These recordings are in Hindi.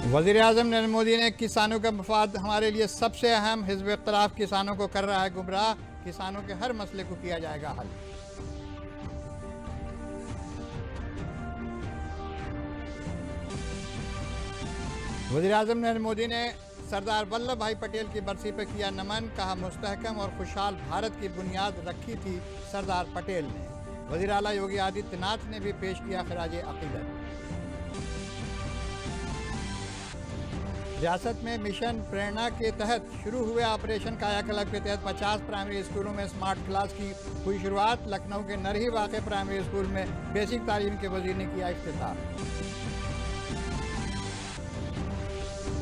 वज़ीर-ए-आज़म नरेंद्र मोदी ने किसानों का मफाद हमारे लिए सबसे अहम, हिज़्ब इख्तिलाफ किसानों को कर रहा है गुमराह, किसानों के हर मसले को किया जाएगा हल। वज़ीर-ए-आज़म नरेंद्र मोदी ने सरदार वल्लभ भाई पटेल की बरसी पर किया नमन, कहा मुस्तहकम और खुशहाल भारत की बुनियाद रखी थी सरदार पटेल ने। वज़ीर आला योगी आदित्यनाथ ने भी पेश किया खराज अक़ीदत। रियासत में मिशन प्रेरणा के तहत शुरू हुए ऑपरेशन कायाकल्प के तहत 50 प्राइमरी स्कूलों में स्मार्ट क्लास की हुई शुरुआत। लखनऊ के नरही वाक़े प्राइमरी स्कूल में बेसिक तालीम के वज़ीर ने किया इफ्तिताह।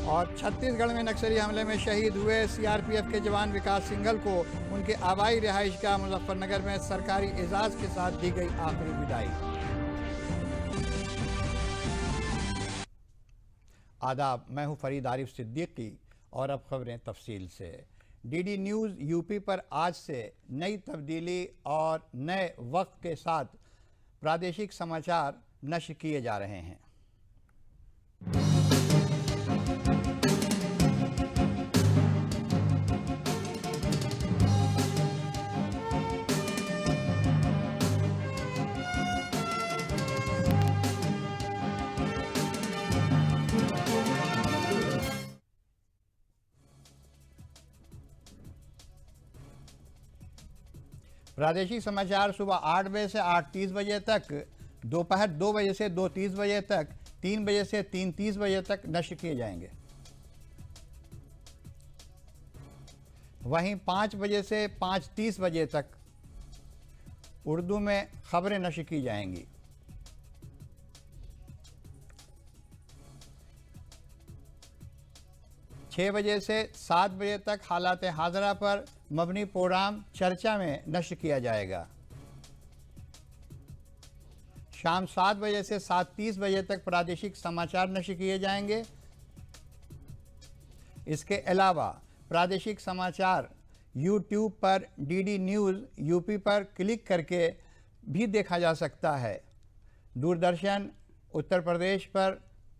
और छत्तीसगढ़ में नक्सली हमले में शहीद हुए सीआरपीएफ के जवान विकास सिंघल को उनके आबाई रिहाइशगाह मुजफ्फरनगर में सरकारी एजाज़ के साथ दी गई आखिरी विदाई। आदाब, मैं हूं फरीद आरिफ सिद्दीकी और अब खबरें तफसील से। डीडी न्यूज़ यूपी पर आज से नई तब्दीली और नए वक्त के साथ प्रादेशिक समाचार नश्र किए जा रहे हैं। प्रादेशिक समाचार सुबह 8 बजे से 8:30 बजे तक, दोपहर 2 बजे से 2:30 बजे तक, 3 बजे से 3:30 बजे तक नश्र किए जाएंगे। वहीं 5 बजे से 5:30 बजे तक उर्दू में खबरें नश्र की जाएंगी। छः बजे से 7 बजे तक हालात हाज़रा पर मबनी प्रोग्राम चर्चा में नश्र किया जाएगा। शाम 7 बजे से 7:30 बजे तक प्रादेशिक समाचार नश्र किए जाएंगे। इसके अलावा प्रादेशिक समाचार यूट्यूब पर डीडी न्यूज़ यूपी पर क्लिक करके भी देखा जा सकता है। दूरदर्शन उत्तर प्रदेश पर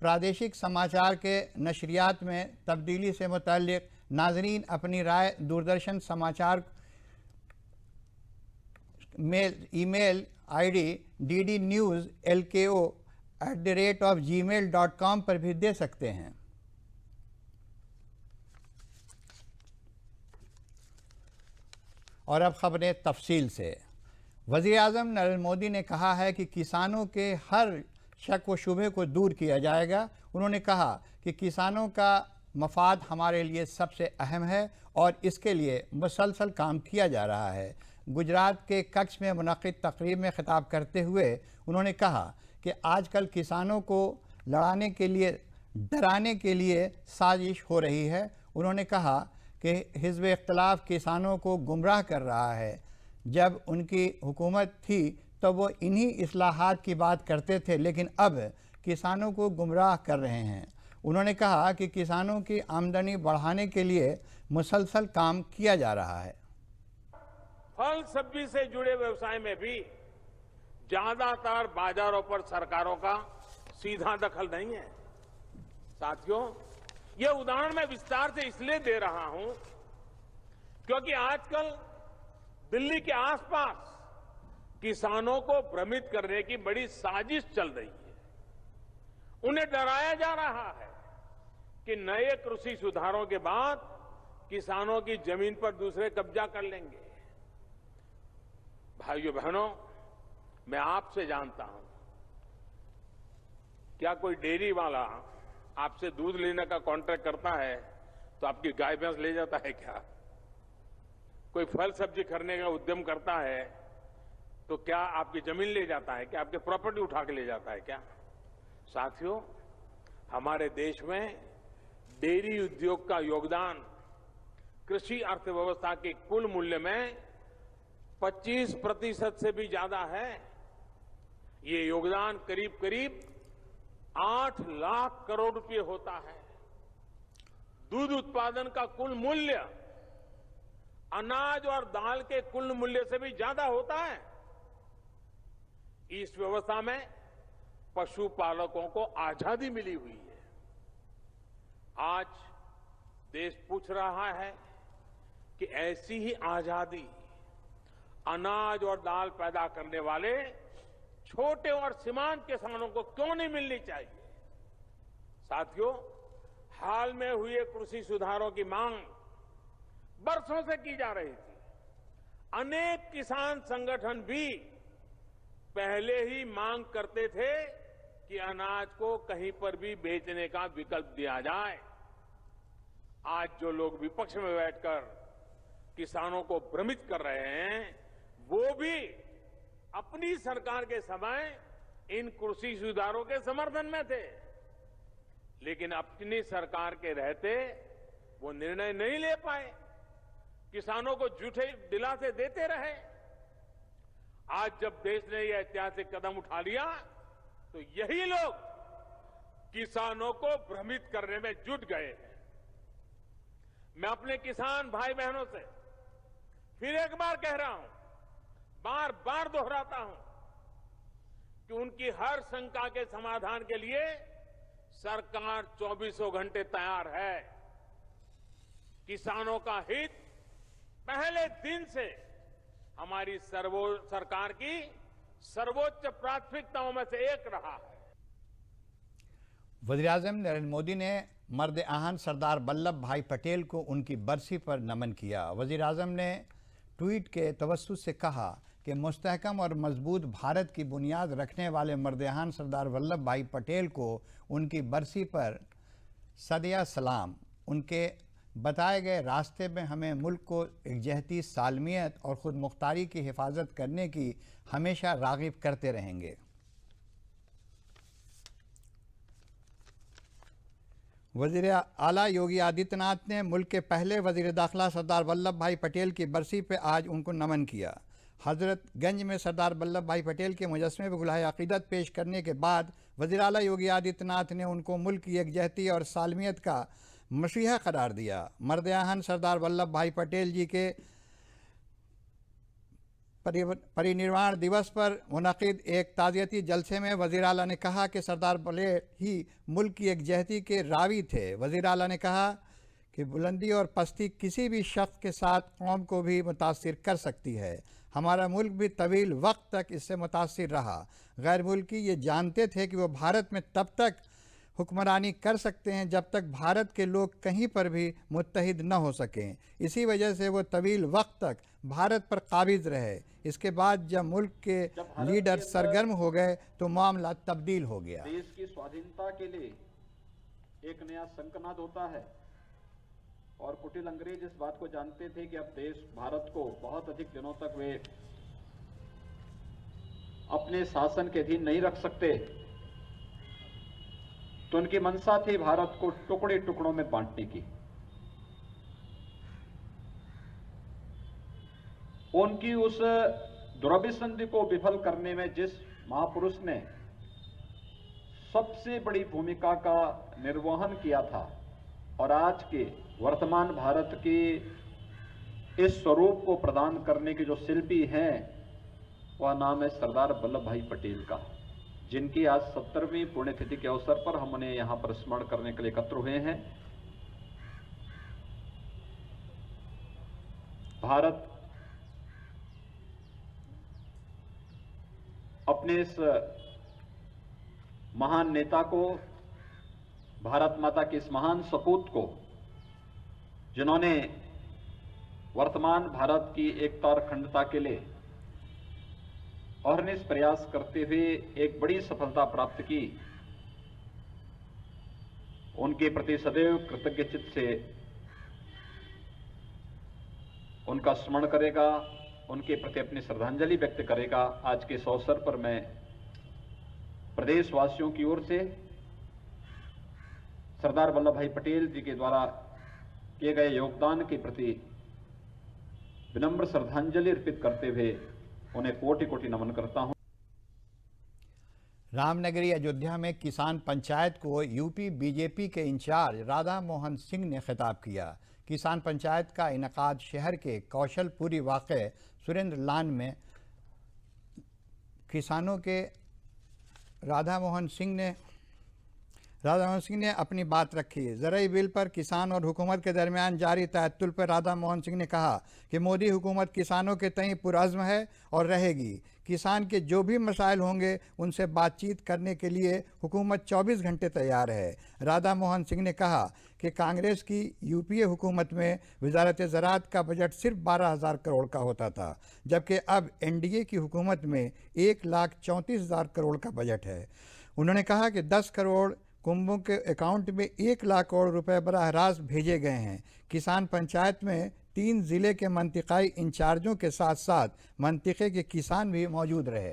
प्रादेशिक समाचार के नशरियात में तब्दीली से मुतल्लिक़ नाज़रीन अपनी राय दूरदर्शन समाचार ईमेल आईडी ddnewslko@gmail.com पर भी दे सकते हैं। और अब खबरें तफसील से। वज़ीर-ए-आज़म नरेंद्र मोदी ने कहा है कि किसानों के हर शक व शुबे को दूर किया जाएगा। उन्होंने कहा कि किसानों का मफाद हमारे लिए सबसे अहम है और इसके लिए मुसलसल काम किया जा रहा है। गुजरात के कच्छ में मुनक़िद तक़रीब में ख़िताब करते हुए उन्होंने कहा कि आजकल किसानों को लड़ाने के लिए, डराने के लिए साजिश हो रही है। उन्होंने कहा कि हिज़्ब इख्तिलाफ किसानों को गुमराह कर रहा है। जब उनकी हुकूमत थी तो वो इन्हीं इस्लाहात की बात करते थे, लेकिन अब किसानों को गुमराह कर रहे हैं। उन्होंने कहा कि किसानों की आमदनी बढ़ाने के लिए मुसलसल काम किया जा रहा है। फल सब्जी से जुड़े व्यवसाय में भी ज्यादातर बाजारों पर सरकारों का सीधा दखल नहीं है। साथियों, ये उदाहरण मैं विस्तार से इसलिए दे रहा हूं क्योंकि आजकल दिल्ली के आसपास किसानों को भ्रमित करने की बड़ी साजिश चल रही है। उन्हें डराया जा रहा है कि नए कृषि सुधारों के बाद किसानों की जमीन पर दूसरे कब्जा कर लेंगे। भाइयों बहनों, मैं आपसे जानता हूं, क्या कोई डेयरी वाला आपसे दूध लेने का कॉन्ट्रैक्ट करता है तो आपकी गाय भैंस ले जाता है क्या? कोई फल सब्जी खरीदने का उद्यम करता है तो क्या आपकी जमीन ले जाता है क्या? आपकी प्रॉपर्टी उठा के ले जाता है क्या? साथियों, हमारे देश में डेयरी उद्योग का योगदान कृषि अर्थव्यवस्था के कुल मूल्य में 25% से भी ज्यादा है। ये योगदान करीब करीब 8 8 लाख करोड़ रुपए होता है। दूध उत्पादन का कुल मूल्य अनाज और दाल के कुल मूल्य से भी ज्यादा होता है। इस व्यवस्था में पशुपालकों को आजादी मिली हुई है। आज देश पूछ रहा है कि ऐसी ही आजादी अनाज और दाल पैदा करने वाले छोटे और सीमांत किसानों को क्यों नहीं मिलनी चाहिए। साथियों, हाल में हुए कृषि सुधारों की मांग बरसों से की जा रही थी। अनेक किसान संगठन भी पहले ही मांग करते थे कि अनाज को कहीं पर भी बेचने का विकल्प दिया जाए। आज जो लोग विपक्ष में बैठकर किसानों को भ्रमित कर रहे हैं, वो भी अपनी सरकार के समय इन कृषि सुधारों के समर्थन में थे, लेकिन अपनी सरकार के रहते वो निर्णय नहीं ले पाए, किसानों को झूठे दिलासे देते रहे। आज जब देश ने यह ऐतिहासिक कदम उठा लिया तो यही लोग किसानों को भ्रमित करने में जुट गए हैं। मैं अपने किसान भाई बहनों से फिर एक बार कह रहा हूं, बार बार दोहराता हूं कि उनकी हर शंका के समाधान के लिए सरकार 24 घंटे तैयार है। किसानों का हित पहले दिन से हमारी सरकार की सर्वोच्च प्राथमिकताओं में से एक रहा है। वज़ीर-ए-आज़म नरेंद्र मोदी ने मर्द आहन सरदार वल्लभ भाई पटेल को उनकी बरसी पर नमन किया। वज़ीर-ए-आज़म ने ट्वीट के तवस्सुत से कहा कि मुस्तहकम और मजबूत भारत की बुनियाद रखने वाले मर्द आहन सरदार वल्लभ भाई पटेल को उनकी बरसी पर सदिया सलाम। उनके बताए गए रास्ते में हमें मुल्क को एकजहती, सालमियत और ख़ुद मुख्तारी की हिफाजत करने की हमेशा राग़िब करते रहेंगे। वज़ीर आला योगी आदित्यनाथ ने मुल्क के पहले वज़ीर दाखिला सरदार वल्लभ भाई पटेल की बरसी पर आज उनको नमन किया। हज़रतगंज में सरदार वल्लभ भाई पटेल के मुजस्समे पर गुलाहे अक़ीदत पेश करने के बाद वज़ीर आला योगी आदित्यनाथ ने उनको मुल्क की एकजहती और सालमियत का मसीहा करार दिया। मर्द आहन सरदार वल्लभ भाई पटेल जी के परिनिर्वाण दिवस पर मुनक़िद एक ताज़ियती जलसे में वज़ीर आला ने कहा कि सरदार पटेल ही मुल्क की एकजहती के रावी थे। वज़ीर आला ने कहा कि बुलंदी और पस्ती किसी भी शख्स के साथ कौम को भी मुतासिर कर सकती है। हमारा मुल्क भी तवील वक्त तक इससे मुतासिर रहा। गैर मुल्की ये जानते थे कि वो भारत में तब तक हुक्मरानी कर सकते हैं जब तक भारत के लोग कहीं पर भी मुत्तहिद न हो सकें। इसी वजह से वो तवील वक्त तक भारत पर काबिज़ रहे। इसके बाद जब मुल्क के लीडर सरगर्म हो गए तो मामला तब्दील हो गया। देश की स्वाधीनता के लिए एक नया शंखनाद होता है और कुटिल अंग्रेज इस बात को जानते थे कि अब देश भारत को बहुत अधिक दिनों तक वे अपने शासन के अधीन नहीं रख सकते, तो उनकी मंशा थी भारत को टुकड़े टुकड़ों में बांटने की। उनकी उस दुरभिसंधि को विफल करने में जिस महापुरुष ने सबसे बड़ी भूमिका का निर्वहन किया था और आज के वर्तमान भारत के इस स्वरूप को प्रदान करने के जो शिल्पी हैं, वह नाम है सरदार वल्लभ भाई पटेल का, जिनकी आज 70वीं पुण्यतिथि के अवसर पर हम उन्हें यहां पर स्मरण करने के लिए एकत्र हुए हैं। भारत अपने इस महान नेता को, भारत माता के इस महान सपूत को, जिन्होंने वर्तमान भारत की एकता और अखंडता के लिए अहरनिश प्रयास करते हुए एक बड़ी सफलता प्राप्त की, उनके प्रति सदैव कृतज्ञ चित्त से उनका स्मरण करेगा, उनके प्रति अपनी श्रद्धांजलि व्यक्त करेगा। आज के इस अवसर पर मैं प्रदेशवासियों की ओर से सरदार वल्लभ भाई पटेल जी के द्वारा किए गए योगदान के प्रति विनम्र श्रद्धांजलि अर्पित करते हुए उन्हें कोटि कोटि नमन करता हूं। रामनगरी अयोध्या में किसान पंचायत को यूपी बीजेपी के इंचार्ज राधा मोहन सिंह ने खिताब किया। किसान पंचायत का इनकाद शहर के कौशलपुरी वाक़े सुरेंद्र लान में किसानों के राधा मोहन सिंह ने अपनी बात रखी। ज़रई बिल पर किसान और हुकूमत के दरमियान जारी तअत्तुल पर राधा मोहन सिंह ने कहा कि मोदी हुकूमत किसानों के तय पुरअज़्म है और रहेगी। किसान के जो भी मसाइल होंगे उनसे बातचीत करने के लिए हुकूमत 24 घंटे तैयार है। राधा मोहन सिंह ने कहा कि कांग्रेस की यूपीए हुकूमत में वजारत ज़राअत का बजट सिर्फ 12,000 करोड़ का होता था, जबकि अब एनडीए की हुकूमत में 1,34,000 करोड़ का बजट है। उन्होंने कहा कि 10 करोड़ कुंभों के अकाउंट में 1 लाख करोड़ रुपए बराह रास्त भेजे गए हैं। किसान पंचायत में 3 ज़िले के मंतिकाई इंचार्जों के साथ साथ मंतिके के किसान भी मौजूद रहे।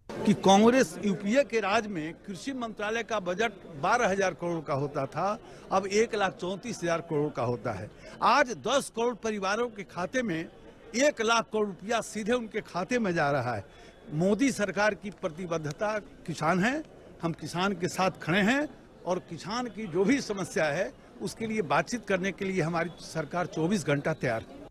कि कांग्रेस यूपीए के राज में कृषि मंत्रालय का बजट 12,000 करोड़ का होता था, अब 1,34,000 करोड़ का होता है। आज 10 करोड़ परिवारों के खाते में 1 लाख करोड़ रुपया सीधे उनके खाते में जा रहा है। मोदी सरकार की प्रतिबद्धता किसान है, हम किसान के साथ खड़े हैं और किसान की जो भी समस्या है उसके लिए बातचीत करने के लिए हमारी सरकार 24 घंटा तैयार है।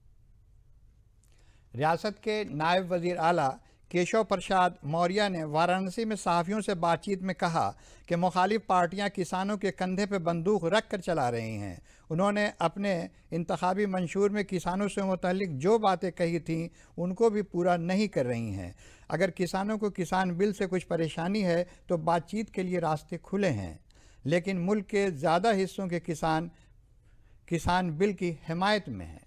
रियासत के नायब वजीर आला केशव प्रसाद मौर्य ने वाराणसी में सहाफ़ियों से बातचीत में कहा कि मुखालिफ पार्टियां किसानों के कंधे पर बंदूक रख कर चला रही हैं। उन्होंने अपने इंतखाबी मंशूर में किसानों से मुतल्लिक जो बातें कही थीं उनको भी पूरा नहीं कर रही हैं। अगर किसानों को किसान बिल से कुछ परेशानी है तो बातचीत के लिए रास्ते खुले हैं, लेकिन मुल्क के ज़्यादा हिस्सों के किसान बिल की हिमायत में हैं।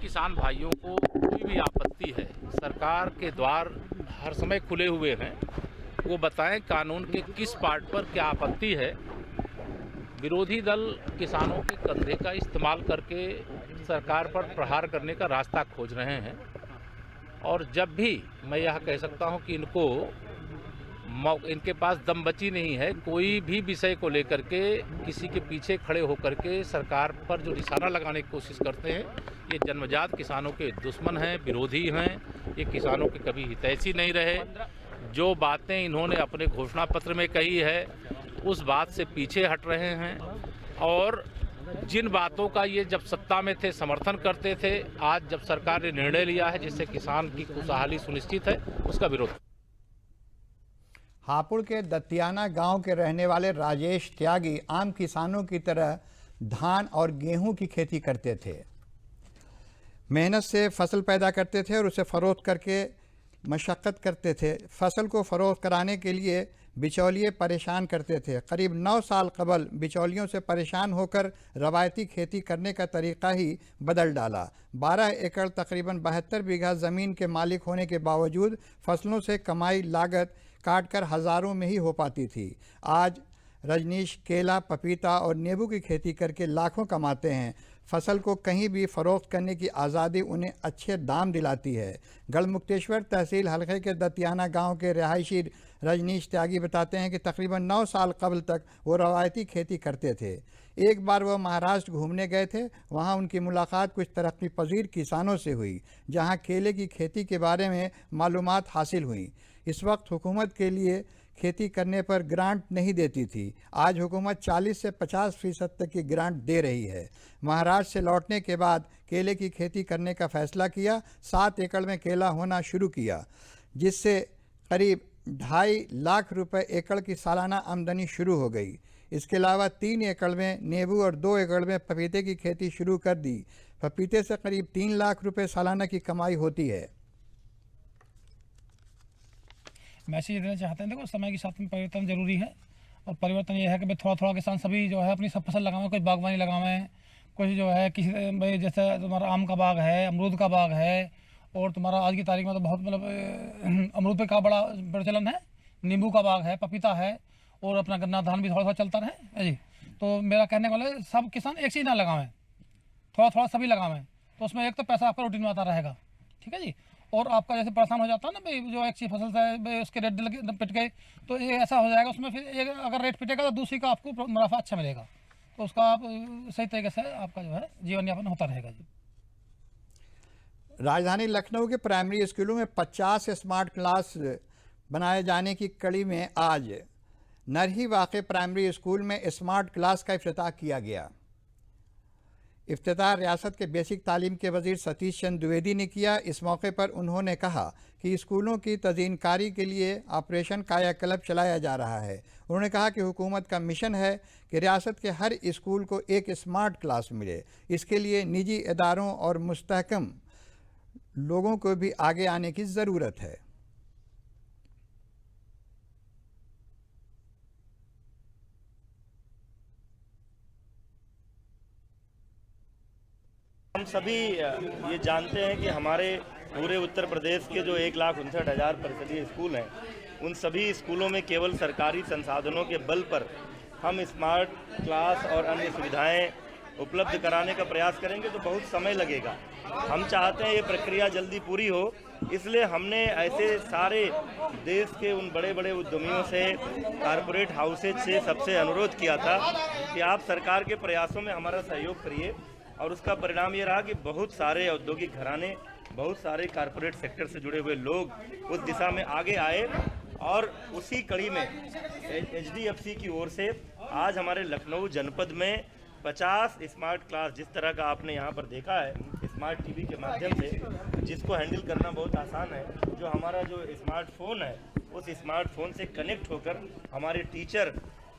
किसान भाइयों को कोई भी आपत्ति है, सरकार के द्वार हर समय खुले हुए हैं। वो बताएं कानून के किस पार्ट पर क्या आपत्ति है। विरोधी दल किसानों के कंधे का इस्तेमाल करके सरकार पर प्रहार करने का रास्ता खोज रहे हैं और जब भी मैं यह कह सकता हूं कि इनके पास दम बची नहीं है, कोई भी विषय को लेकर के किसी के पीछे खड़े होकर के सरकार पर जो निशाना लगाने की कोशिश करते हैं, ये जन्मजात किसानों के दुश्मन हैं, विरोधी हैं। ये किसानों के कभी हितैषी नहीं रहे। जो बातें इन्होंने अपने घोषणा पत्र में कही है उस बात से पीछे हट रहे हैं और जिन बातों का ये जब सत्ता में थे समर्थन करते थे, आज जब सरकार ने निर्णय लिया है जिससे किसान की खुशहाली सुनिश्चित है, उसका विरोध। हापुड़ के दतियाना गांव के रहने वाले राजेश त्यागी आम किसानों की तरह धान और गेहूं की खेती करते थे। मेहनत से फसल पैदा करते थे और उसे फ़रोख्त करके मशक्क़त करते थे। फसल को फ़रोख्त कराने के लिए बिचौलिए परेशान करते थे। करीब 9 साल कबल बिचौलियों से परेशान होकर रवायती खेती करने का तरीक़ा ही बदल डाला। 12 एकड़ तकरीबन 72 बीघा ज़मीन के मालिक होने के बावजूद फसलों से कमाई लागत काटकर हज़ारों में ही हो पाती थी। आज रजनीश केला, पपीता और नींबू की खेती करके लाखों कमाते हैं। फसल को कहीं भी फ़रोख्त करने की आज़ादी उन्हें अच्छे दाम दिलाती है। गढ़मुक्तेश्वर तहसील हलके के दतियाना गांव के रिहायशी रजनीश त्यागी बताते हैं कि तकरीबन 9 साल कबल तक वो रवायती खेती करते थे। एक बार वो महाराष्ट्र घूमने गए थे, वहाँ उनकी मुलाकात कुछ तरक्की पजीर किसानों से हुई, जहाँ केले की खेती के बारे में मालूमात हासिल हुई। इस वक्त हुकूमत के लिए खेती करने पर ग्रांट नहीं देती थी। आज हुकूमत 40 से 50% तक की ग्रांट दे रही है। महाराष्ट्र से लौटने के बाद केले की खेती करने का फ़ैसला किया। 7 एकड़ में केला होना शुरू किया, जिससे करीब 2.5 लाख रुपए एकड़ की सालाना आमदनी शुरू हो गई। इसके अलावा 3 एकड़ में नींबू और 2 एकड़ में पपीते की खेती शुरू कर दी। पपीते से करीब 3 लाख रुपए सालाना की कमाई होती है। मैसेज देना चाहते हैं, देखो समय के साथ में परिवर्तन जरूरी है और परिवर्तन ये है कि भाई थोड़ा थोड़ा किसान सभी जो है अपनी सब फसल लगावें, कोई बागवानी लगावें, कुछ जो है किसी भाई जैसे तुम्हारा आम का बाग है, अमरूद का बाग है और तुम्हारा आज की तारीख में तो बहुत मतलब अमरूद पे का बड़ा प्रचलन है, नींबू का बाग है, पपीता है और अपना गन्ना धान भी थोड़ा थोड़ा चलता रहे जी। तो मेरा कहने वाला है सब किसान एक चीज़ ना लगावें, थोड़ा थोड़ा सभी लगावें, तो उसमें एक तो पैसा आपका रूटीन में आता रहेगा, ठीक है जी। और आपका जैसे परेशान हो जाता है ना भाई, जो एक चीज़ फसल से भाई उसके रेट पिट गए तो ये ऐसा हो जाएगा, उसमें फिर एक अगर रेट पिटेगा तो दूसरी का आपको मुनाफा अच्छा मिलेगा, तो उसका आप सही तरीके से आपका जो है जीवन यापन होता रहेगा जी। राजधानी लखनऊ के प्राइमरी स्कूलों में 50 स्मार्ट क्लास बनाए जाने की कड़ी में आज नरही वाक़े प्राइमरी स्कूल में स्मार्ट क्लास का इफ्तिताह किया गया। इफ्तिताह रियासत के बेसिक तालीम के वजीर सतीश चंद्र द्विवेदी ने किया। इस मौके पर उन्होंने कहा कि स्कूलों की तज़ीनकारी के लिए ऑपरेशन कायाकल्प चलाया जा रहा है। उन्होंने कहा कि हुकूमत का मिशन है कि रियासत के हर स्कूल को एक स्मार्ट क्लास मिले। इसके लिए निजी इदारों और मुस्तहकम लोगों को भी आगे आने की ज़रूरत है। हम सभी ये जानते हैं कि हमारे पूरे उत्तर प्रदेश के जो 1,59,000 परिषदीय स्कूल हैं, उन सभी स्कूलों में केवल सरकारी संसाधनों के बल पर हम स्मार्ट क्लास और अन्य सुविधाएं उपलब्ध कराने का प्रयास करेंगे तो बहुत समय लगेगा। हम चाहते हैं ये प्रक्रिया जल्दी पूरी हो, इसलिए हमने ऐसे सारे देश के उन बड़े बड़े उद्यमियों से, कारपोरेट हाउसेज से सबसे अनुरोध किया था कि आप सरकार के प्रयासों में हमारा सहयोग करिए। और उसका परिणाम ये रहा कि बहुत सारे औद्योगिक घराने, बहुत सारे कारपोरेट सेक्टर से जुड़े हुए लोग उस दिशा में आगे आए और उसी कड़ी में HDFC की ओर से आज हमारे लखनऊ जनपद में 50 स्मार्ट क्लास, जिस तरह का आपने यहाँ पर देखा है स्मार्ट टीवी के माध्यम से, जिसको हैंडल करना बहुत आसान है। जो हमारा जो स्मार्टफोन है, उस स्मार्टफोन से कनेक्ट होकर हमारे टीचर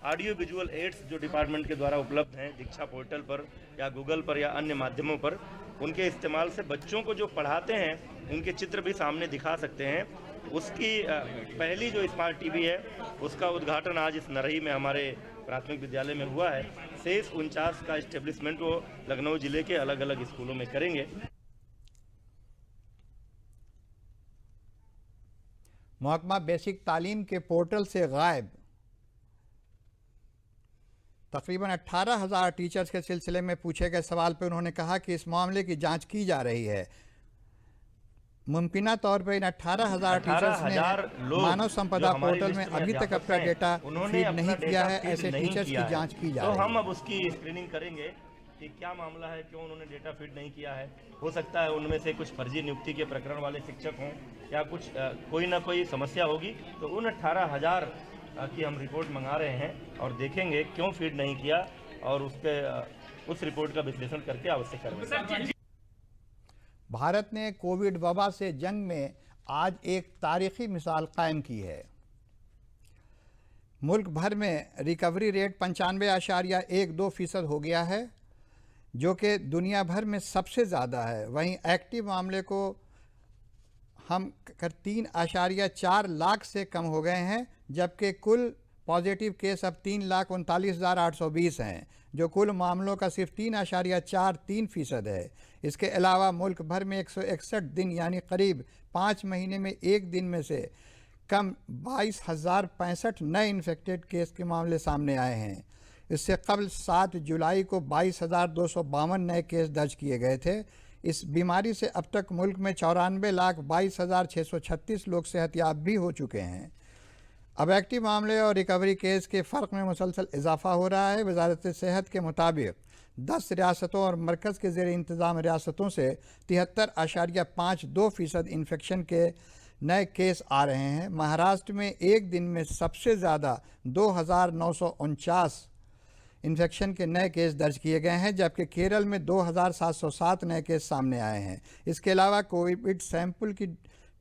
ऑडियो विजुअल एड्स जो डिपार्टमेंट के द्वारा उपलब्ध हैं दीक्षा पोर्टल पर या गूगल पर या अन्य माध्यमों पर, उनके इस्तेमाल से बच्चों को जो पढ़ाते हैं उनके चित्र भी सामने दिखा सकते हैं। उसकी पहली जो स्मार्ट टीवी है उसका उद्घाटन आज इस नरही में हमारे प्राथमिक विद्यालय में हुआ है। शेष 49 का इस्टेब्लिशमेंट वो लखनऊ जिले के अलग अलग स्कूलों में करेंगे। महकमा बेसिक तालीम के पोर्टल से गायब तकरीबन 18,000 टीचर्स के सिलसिले में पूछे गए सवाल पर उन्होंने कहा कि इस मामले की जांच की जा रही है। मुमकिना तौर पर इन 18,000 टीचर्स ने मानव संपदा पोर्टल में अभी तक अपना डेटा फीड नहीं किया है। ऐसे टीचर्स की जांच की जा रही है। तो हम अब उसकी स्क्रीनिंग करेंगे कि क्या मामला है, क्यों उन्होंने डेटा फीड नहीं किया है। हो सकता है उनमें से कुछ फर्जी नियुक्ति के प्रकरण वाले शिक्षक हों या कुछ कोई ना कोई समस्या होगी। तो उन 18,000 की हम रिपोर्ट मंगा रहे हैं और देखेंगे क्यों फीड नहीं किया और उस रिपोर्ट का विश्लेषण करके आवश्यक कार्रवाई। भारत ने कोविड वबा से जंग में आज एक तारीखी मिसाल कायम की है। मुल्क भर में रिकवरी रेट 95.12% हो गया है, जो कि दुनिया भर में सबसे ज़्यादा है। वहीं एक्टिव मामले को हम 3.4 लाख से कम हो गए हैं, जबकि कुल पॉजिटिव केस अब 3,39,820 हैं, जो कुल मामलों का सिर्फ 3.43% है। इसके अलावा मुल्क भर में 161 दिन यानी करीब 5 महीने में एक दिन में से कम 22,065 नए इन्फेक्टेड केस के मामले सामने आए हैं। इससे कबल 7 जुलाई को 22,252 नए केस दर्ज किए गए थे। इस बीमारी से अब तक मुल्क में 94,22,636 लोग सेहतयाब भी हो चुके हैं। अब एक्टिव मामले और रिकवरी केस के फ़र्क में मुसलसल इजाफा हो रहा है। वजारत सेहत के मुताबिक 10 रियासतों और मरकज़ के ज़ेर इंतज़ाम रियासतों से 73.52% इन्फेक्शन के नए केस आ रहे हैं। महाराष्ट्र में एक दिन में सबसे ज़्यादा 2,949 इन्फेक्शन के नए केस दर्ज किए गए हैं, जबकि केरल में 2,707 नए केस सामने आए हैं। इसके अलावा कोविड सैंपल की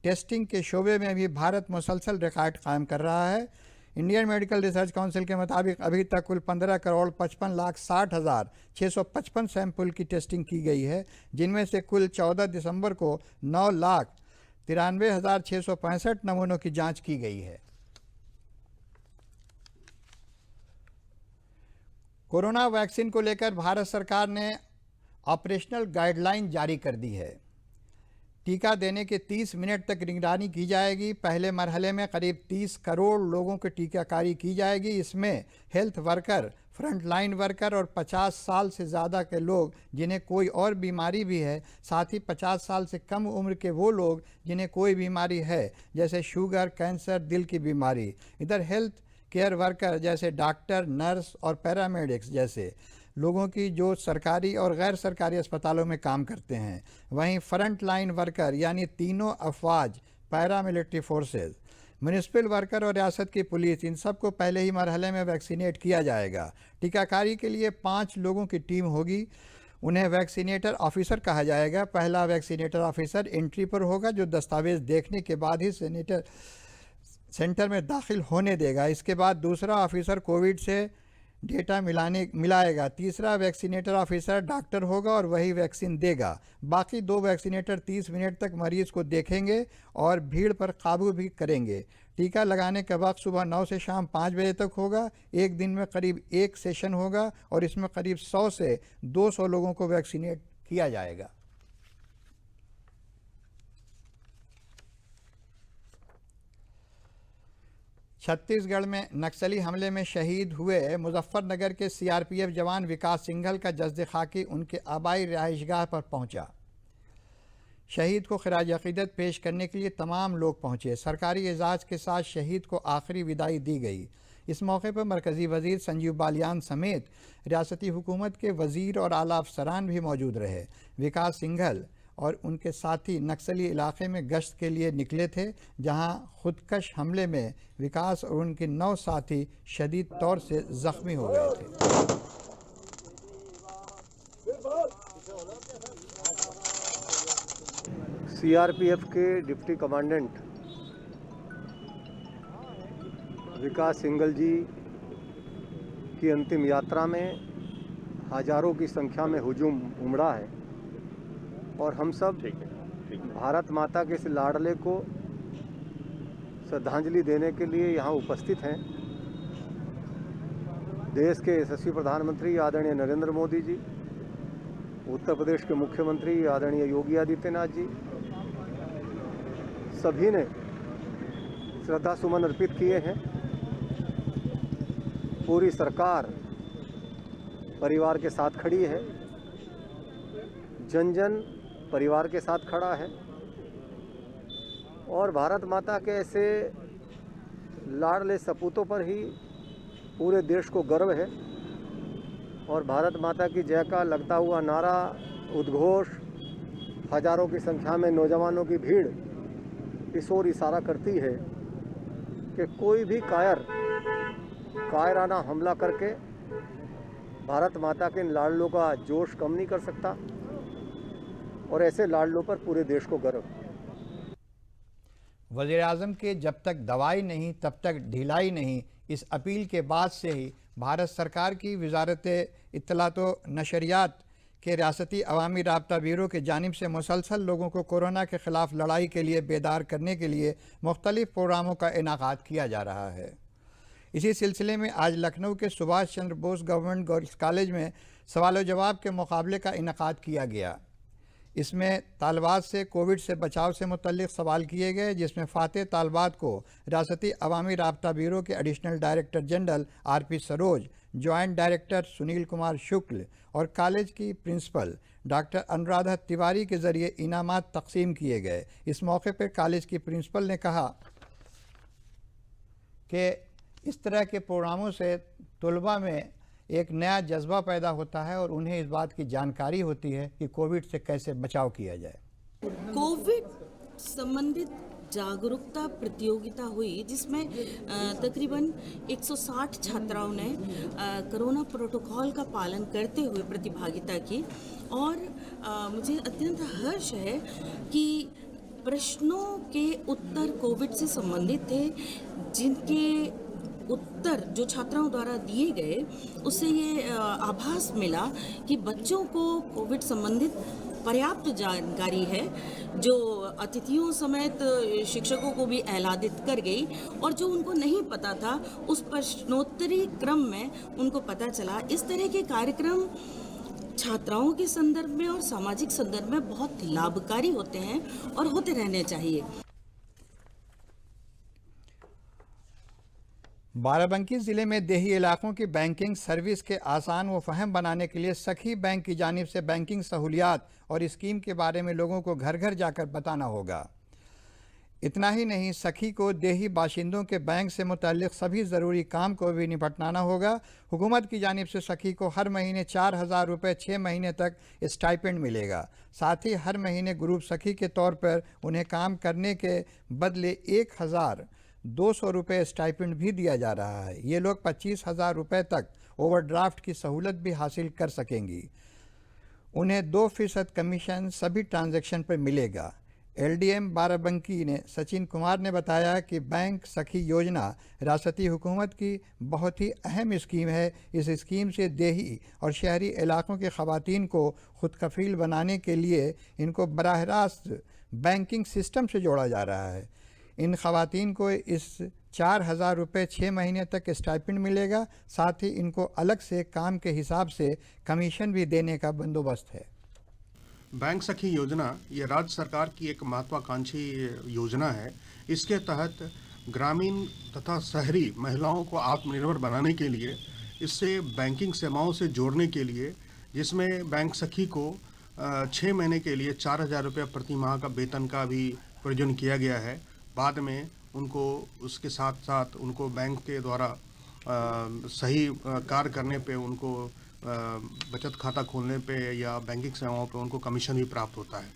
टेस्टिंग के शोबे में भी भारत मुसलसल रिकॉर्ड कायम कर रहा है। इंडियन मेडिकल रिसर्च काउंसिल के मुताबिक अभी तक कुल 15,55,60,655 सैंपल की टेस्टिंग की गई है, जिनमें से कुल 14 दिसंबर को 9,93,665 नमूनों की जांच की गई है। कोरोना वैक्सीन को लेकर भारत सरकार ने ऑपरेशनल गाइडलाइन जारी कर दी है। टीका देने के 30 मिनट तक निगरानी की जाएगी। पहले मरहले में करीब 30 करोड़ लोगों की टीकाकारी की जाएगी। इसमें health worker, front line worker और 50 साल से ज़्यादा के लोग जिन्हें कोई और बीमारी भी है, साथ ही 50 साल से कम उम्र के वो लोग जिन्हें कोई बीमारी है, जैसे शुगर, कैंसर, दिल की बीमारी। इधर हेल्थ केयर वर्कर जैसे डॉक्टर, नर्स और पैरामेडिक्स जैसे लोगों की जो सरकारी और गैर सरकारी अस्पतालों में काम करते हैं। वहीं फ्रंट लाइन वर्कर यानी तीनों अफवाज, पैरामिलिट्री फोर्सेस, म्यूनिसिपल वर्कर और रियासत की पुलिस, इन सबको पहले ही मरहले में वैक्सीनेट किया जाएगा। टीकाकारी के लिए 5 लोगों की टीम होगी। उन्हें वैक्सीनेटर ऑफिसर कहा जाएगा। पहला वैक्सीनेटर ऑफिसर एंट्री पर होगा, जो दस्तावेज देखने के बाद ही सेंटर में दाखिल होने देगा। इसके बाद दूसरा ऑफिसर कोविड से डेटा मिलाएगा। तीसरा वैक्सीनेटर ऑफिसर डॉक्टर होगा और वही वैक्सीन देगा। बाकी 2 वैक्सीनेटर 30 मिनट तक मरीज को देखेंगे और भीड़ पर काबू भी करेंगे। टीका लगाने का वक्त सुबह 9 से शाम 5 बजे तक होगा। एक दिन में करीब 1 सेशन होगा और इसमें करीब 100 से 200 लोगों को वैक्सीनेट किया जाएगा। छत्तीसगढ़ में नक्सली हमले में शहीद हुए मुजफ्फरनगर के सीआरपीएफ जवान विकास सिंघल का जस्द खाकी उनके आबाई रिहाइशगाह पर पहुंचा। शहीद को खिराज अकीदत पेश करने के लिए तमाम लोग पहुंचे। सरकारी एजाज़ के साथ शहीद को आखिरी विदाई दी गई। इस मौके पर मरकज़ी वज़ीर संजीव बालियान समेत रियासती हुकूमत के वज़ीर और आला अफसरान भी मौजूद रहे। विकास सिंघल और उनके साथी नक्सली इलाके में गश्त के लिए निकले थे, जहां खुदकश हमले में विकास और उनके 9 साथी शदीद तौर से ज़ख्मी हो गए थे। सीआरपीएफ के डिप्टी कमांडेंट विकास सिंघल जी की अंतिम यात्रा में हज़ारों की संख्या में हुजूम उमड़ा है और हम सब भारत माता के इस लाडले को श्रद्धांजलि देने के लिए यहाँ उपस्थित हैं। देश के यशस्वी प्रधानमंत्री आदरणीय नरेंद्र मोदी जी, उत्तर प्रदेश के मुख्यमंत्री आदरणीय योगी आदित्यनाथ जी, सभी ने श्रद्धा सुमन अर्पित किए हैं। पूरी सरकार परिवार के साथ खड़ी है, जन जन परिवार के साथ खड़ा है और भारत माता के ऐसे लाडले सपूतों पर ही पूरे देश को गर्व है। और भारत माता की जय का लगता हुआ नारा, उद्घोष, हजारों की संख्या में नौजवानों की भीड़ इस ओर इशारा करती है कि कोई भी कायराना हमला करके भारत माता के इन लाडलों का जोश कम नहीं कर सकता और ऐसे लाडलों पर पूरे देश को गर्व। वज़ीर-ए-आज़म के जब तक दवाई नहीं तब तक ढिलाई नहीं, इस अपील के बाद से ही भारत सरकार की वज़ारत इत्तलात व नशरियात के रियासती अवामी राब्ता ब्यूरो की जानिब से मुसलसल लोगों को कोरोना के ख़िलाफ़ लड़ाई के लिए बेदार करने के लिए मुख्तलिफ़ प्रोग्रामों का इनाक़ाद किया जा रहा है। इसी सिलसिले में आज लखनऊ के Subhash Chandra Bose government girls college में सवाल जवाब के मुकाबले का इनाक़ाद किया गया। इसमें तालबात से कोविड से बचाव से मुतल्लिक़ सवाल किए गए, जिसमें फ़ातेह तालबात को रियासती अवामी राब्ता ब्यूरो के additional director general RP Saroj, joint director Sunil Kumar Shukla और कॉलेज की प्रिंसिपल डॉक्टर अनुराधा तिवारी के ज़रिए इनामात तकसीम किए गए। इस मौके पर कॉलेज की प्रिंसिपल ने कहा कि इस तरह के प्रोग्रामों से तलबा में एक नया जज्बा पैदा होता है और उन्हें इस बात की जानकारी होती है कि कोविड से कैसे बचाव किया जाए। कोविड संबंधित जागरूकता प्रतियोगिता हुई, जिसमें तकरीबन 160 छात्राओं ने कोरोना प्रोटोकॉल का पालन करते हुए प्रतिभागिता की और मुझे अत्यंत हर्ष है कि प्रश्नों के उत्तर कोविड से संबंधित थे, जिनके उत्तर जो छात्राओं द्वारा दिए गए उससे ये आभास मिला कि बच्चों को कोविड संबंधित पर्याप्त जानकारी है, जो अतिथियों समेत शिक्षकों को भी आह्लादित कर गई और जो उनको नहीं पता था उस प्रश्नोत्तरी क्रम में उनको पता चला। इस तरह के कार्यक्रम छात्राओं के संदर्भ में और सामाजिक संदर्भ में बहुत लाभकारी होते हैं और होते रहने चाहिए। बाराबंकी ज़िले में देही इलाकों की बैंकिंग सर्विस के आसान व फहम बनाने के लिए सखी बैंक की जानिब से बैंकिंग सहूलियात और स्कीम के बारे में लोगों को घर घर जाकर बताना होगा। इतना ही नहीं, सखी को देही बाशिंदों के बैंक से मुतल्लिक सभी ज़रूरी काम को भी निपटाना होगा। हुकूमत की जानिब से सखी को हर महीने 4,000 रुपये 6 महीने तक स्टाइपेंड मिलेगा। साथ ही हर महीने ग्रुप सखी के तौर पर उन्हें काम करने के बदले 1,200 रुपये स्टाइपेंड भी दिया जा रहा है। ये लोग 25,000 रुपये तक ओवरड्राफ्ट की सहूलत भी हासिल कर सकेंगी। उन्हें 2% कमीशन सभी ट्रांजैक्शन पर मिलेगा। LDM बाराबंकी ने सचिन कुमार ने बताया कि बैंक सखी योजना रियासती हुकूमत की बहुत ही अहम स्कीम है। इस स्कीम से देही और शहरी इलाकों के ख़वातीन को खुद कफील बनाने के लिए इनको बराह रास्त बैंकिंग सिस्टम से जोड़ा जा रहा है। इन ख़वातीन को इस 4,000 रुपये 6 महीने तक स्टाइपेंड मिलेगा। साथ ही इनको अलग से काम के हिसाब से कमीशन भी देने का बंदोबस्त है। बैंक सखी योजना ये राज्य सरकार की एक महत्वाकांक्षी योजना है। इसके तहत ग्रामीण तथा शहरी महिलाओं को आत्मनिर्भर बनाने के लिए, इससे बैंकिंग सेवाओं से जोड़ने के लिए, जिसमें बैंक सखी को 6 महीने के लिए 4,000 रुपये प्रति माह का वेतन का भी प्रयोजन किया गया है। बाद में उनको उसके साथ साथ उनको बैंक के द्वारा सही कार्य करने पे, उनको बचत खाता खोलने पे या बैंकिंग सेवाओं पे उनको कमीशन भी प्राप्त होता है।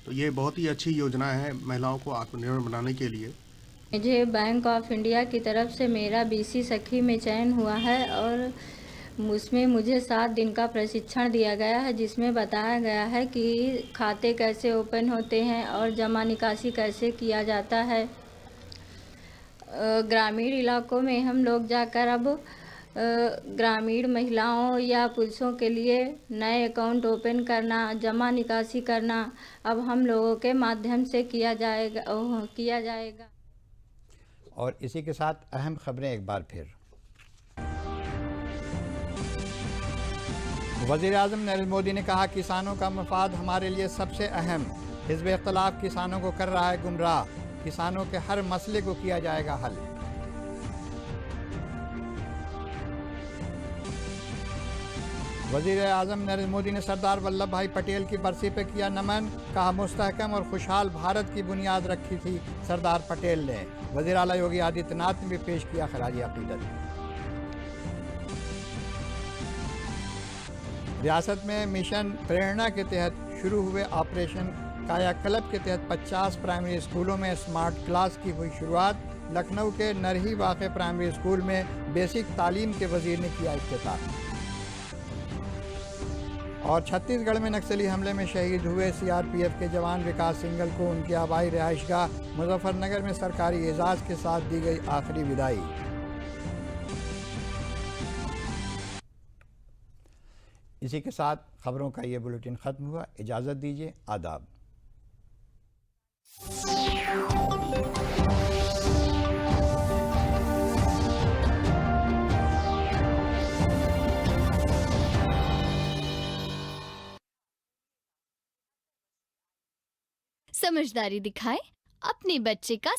तो ये बहुत ही अच्छी योजना है महिलाओं को आत्मनिर्भर बनाने के लिए। मुझे बैंक ऑफ इंडिया की तरफ से मेरा BC सखी में चयन हुआ है और उसमें मुझे 7 दिन का प्रशिक्षण दिया गया है, जिसमें बताया गया है कि खाते कैसे ओपन होते हैं और जमा निकासी कैसे किया जाता है। ग्रामीण इलाकों में हम लोग जाकर अब ग्रामीण महिलाओं या पुरुषों के लिए नए अकाउंट ओपन करना, जमा निकासी करना अब हम लोगों के माध्यम से किया जाएगा। और इसी के साथ अहम खबरें एक बार फिर। वज़ीर-ए-आज़म नरेंद्र मोदी ने कहा, किसानों का मफाद हमारे लिए सबसे अहम। हिज़्ब इख्तिलाफ किसानों को कर रहा है गुमराह। किसानों के हर मसले को किया जाएगा हल। वज़ीर-ए-आज़म नरेंद्र मोदी ने सरदार वल्लभ भाई पटेल की बरसी पर किया नमन। कहा, मुस्तहकम और खुशहाल भारत की बुनियाद रखी थी सरदार पटेल ने। वज़ीर आला योगी आदित्यनाथ ने भी पेश किया खराज अक़ीदत। रियासत में मिशन प्रेरणा के तहत शुरू हुए ऑपरेशन कायाकल्प के तहत 50 प्राइमरी स्कूलों में स्मार्ट क्लास की हुई शुरुआत। लखनऊ के नरही वाक़े प्राइमरी स्कूल में बेसिक तालीम के वज़ीर ने किया इफ्तिताह। और छत्तीसगढ़ में नक्सली हमले में शहीद हुए CRPF के जवान विकास सिंघल को उनकी आबाई रिहाइशगाह मुजफ्फरनगर में सरकारी एजाज़ के साथ दी गई आखिरी विदाई। इसी के साथ खबरों का ये बुलेटिन ख़त्म हुआ। इजाज़त दीजिए। आदाब। समझदारी दिखाएं, अपने बच्चे का